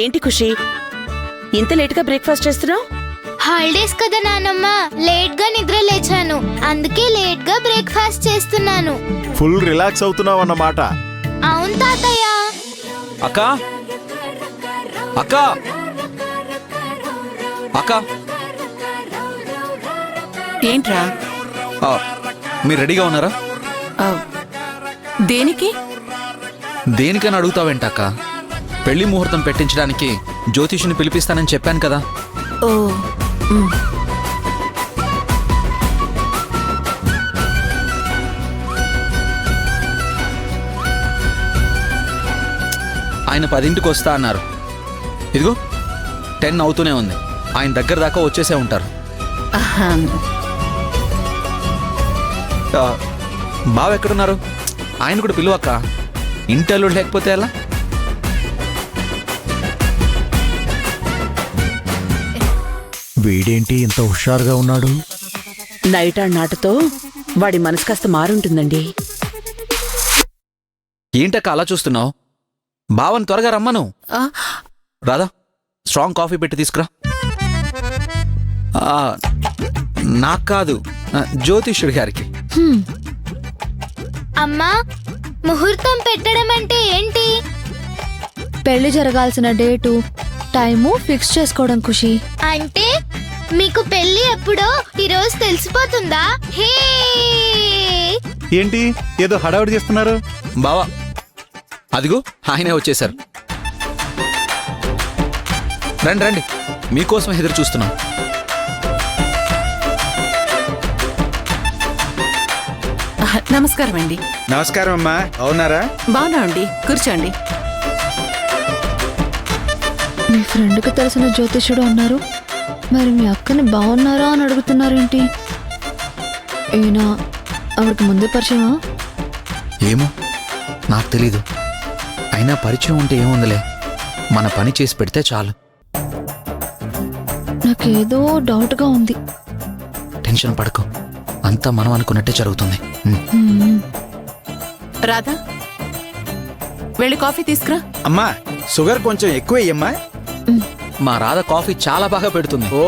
ఏంటి ఖుషి, ఇంత లేటుగా బ్రేక్ఫాస్ట్ చేస్తున్నావు? హాలిడేస్ కదా నానమ్మ, లేట్ గా నిద్ర లేచాను, అందుకే లేట్ గా బ్రేక్ఫాస్ట్ చేస్తున్నాను. ఫుల్ రిలాక్స్ అవుతున్నావు అన్నమాట. అవును తాతయ్య. అక్క అక్క అక్క, ఏంట్రా? మీరు రెడీగా ఉన్నారా? దేనికి? దేనికని అడుగుతావేంట అక్క? పెళ్లి ముహూర్తం పెట్టించడానికి జ్యోతిషుని పిలిపిస్తానని చెప్పాను కదా. ఓ ఆయన 10ంటికి వస్తా అన్నారు. ఇదిగో 10 అవుతూనే ఉంది. ఆయన దగ్గర దాకా వచ్చేసే ఉంటారు. బావ ఎక్కడున్నారు? ఆయన కూడా పిలువక్క. ఇంటర్లు లేకపోతే ఎలా? వీడేంటి ఇంత హుషారుగా ఉన్నాడు? నైట్ నాటుతో వాడి మనసు కాస్త మారుంటుందండి. ఏంటక్క అలా చూస్తున్నావు? బావని త్వరగా రమ్మను. రాధా, స్ట్రాంగ్ కాఫీ పెట్టి తీసుకురా. నాకు కాదు, జ్యోతిష్యుడి గారికి. అమ్మా, ముహూర్తం పెట్టడం అంటే ఏంటి? పెళ్లి జరగాల్సిన డేటు టైము ఫిక్స్ చేసుకోవడం ఖుషి. అంటే మీకు పెళ్లి ఎప్పుడో ఈరోజు తెలిసిపోతుందా? హే, ఏంటి ఏదో హడావుడి చేస్తున్నారు? బావా, అదిగో ఆయనే వచ్చేశారు. రండి రండి, మీకోసం ఎదురు చూస్తున్నాం. నమస్కారం అండి. నమస్కారం అమ్మా, అవునారా? బాగున్నా అండి, కూర్చోండి. మీ ఫ్రెండ్కి తెలిసిన జ్యోతిష్యుడు అన్నారు, మరి మీ అక్కని బాగున్నారా అని అడుగుతున్నారేంటి? ఈయన ఆవిడకి ముందే పరిచయమా? ఏమో, నాకు తెలీదు. అయినా పరిచయం ఉంటే ఏముందిలే, మన పని చేసి పెడితే చాలు. నాకేదో డౌట్గా ఉంది. టెన్షన్ పడకు, అంతా మనం అనుకున్నట్టే జరుగుతుంది. రాధా, వెళ్ళి కాఫీ తీసుకురా. అమ్మా, షుగర్ కొంచెం ఎక్కువ అయ్యమ్మా. మా రాధ కాఫీ చాలా బాగా పెడుతుంది. ఓ,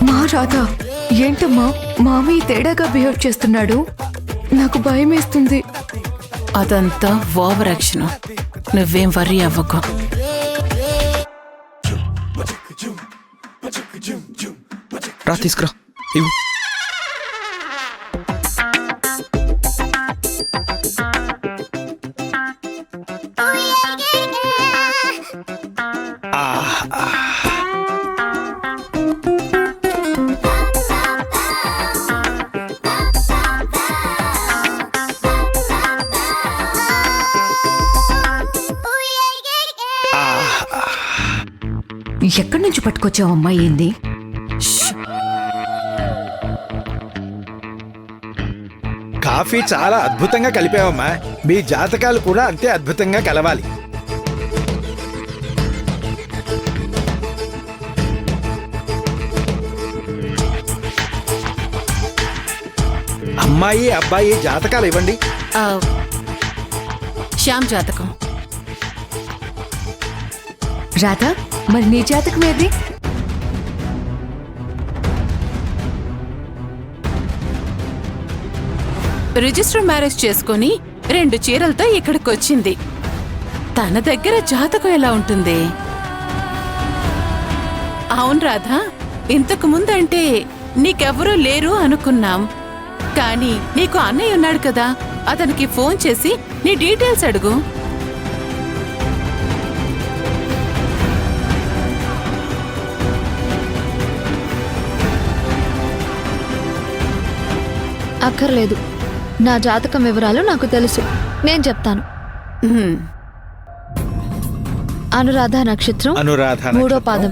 మా రాధా, ఏంటమ్మా మామయ్య తేడాగా బిహేవ్ చేస్తున్నాడు? నాకు భయం వేస్తుంది. అదంతా ఓవర్ యాక్షన్, నువ్వేం వర్రీ అవ్వకు. రా తీసుకురా, ఇవ్వు. ఎక్కడి నుంచి పట్టుకొచ్చావమ్మా ఏంది? కాఫీ చాలా అద్భుతంగా కలిపావమ్మా. మీ జాతకాలు కూడా అంతే అద్భుతంగా కలవాలి. అమ్మాయి అబ్బాయి జాతకాలు ఇవ్వండి. శ్యామ్ జాతకం. రాధా, మరి నీ జాతకం ఏది? రిజిస్టర్ మ్యారేజ్ చేసుకుని 2 చీరలతో ఇక్కడికి వచ్చింది. తన దగ్గర జాతకం ఎలా ఉంటుంది? అవును రాధా, ఇంతకు ముందంటే నీకెవరూ లేరు అనుకున్నాం. కానీ నీకు అన్నయ్య ఉన్నాడు కదా, అతనికి ఫోన్ చేసి నీ డీటెయిల్స్ అడుగు. అక్కర్లేదు, నా జాతకం వివరాలు నాకు తెలుసు, నేను చెప్తాను. అనురాధ నక్షత్రం, అనురాధ 3వ పాదం.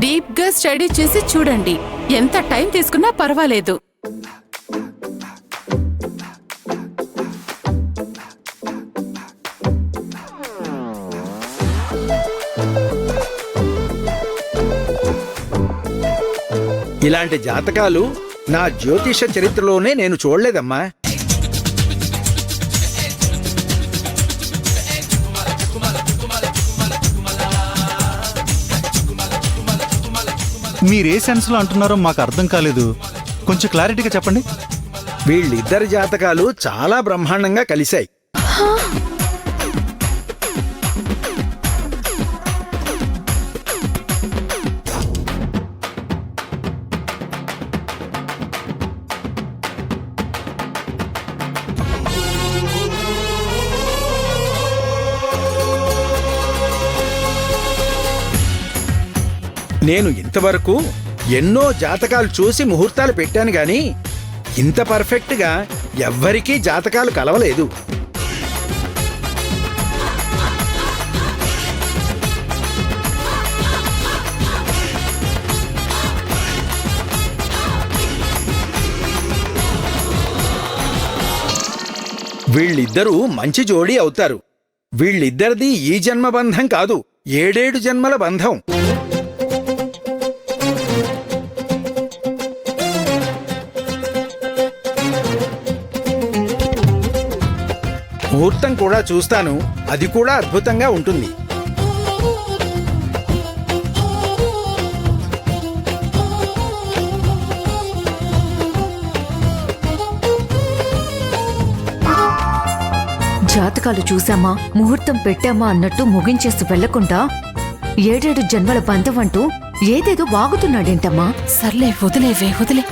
డీప్ గా స్టడీ చేసి చూడండి. ఎంత టైం తీసుకున్నా పర్వాలేదు. ఇలాంటి జాతకాలు నా జ్యోతిష చరిత్రలోనే నేను చూడలేదమ్మా. మీరే సెన్స్లో అంటున్నారో మాకు అర్థం కాలేదు. కొంచెం క్లారిటీగా చెప్పండి. వీళ్ళిద్దరి జాతకాలు చాలా బ్రహ్మాండంగా కలిశాయి. నేను ఇంతవరకు ఎన్నో జాతకాలు చూసి ముహూర్తాలు పెట్టాను గాని ఇంత పర్ఫెక్ట్గా ఎవ్వరికీ జాతకాలు కలవలేదు. వీళ్ళిద్దరూ మంచి జోడీ అవుతారు. వీళ్ళిద్దరిది ఈ జన్మ బంధం కాదు, 7 జన్మల బంధం. ముహూర్తం కూడా చూస్తాను, అది కూడా అద్భుతంగా ఉంటుంది. జాతకాలు చూసామా, ముహూర్తం పెట్టామా అన్నట్టు ముగించేస్తూ వెళ్లకుండా 7 జన్మల బంధం అంటూ ఏదేదో వాగుతున్నాడేంటమ్మా. సర్లే, వదిలేవే వదిలే.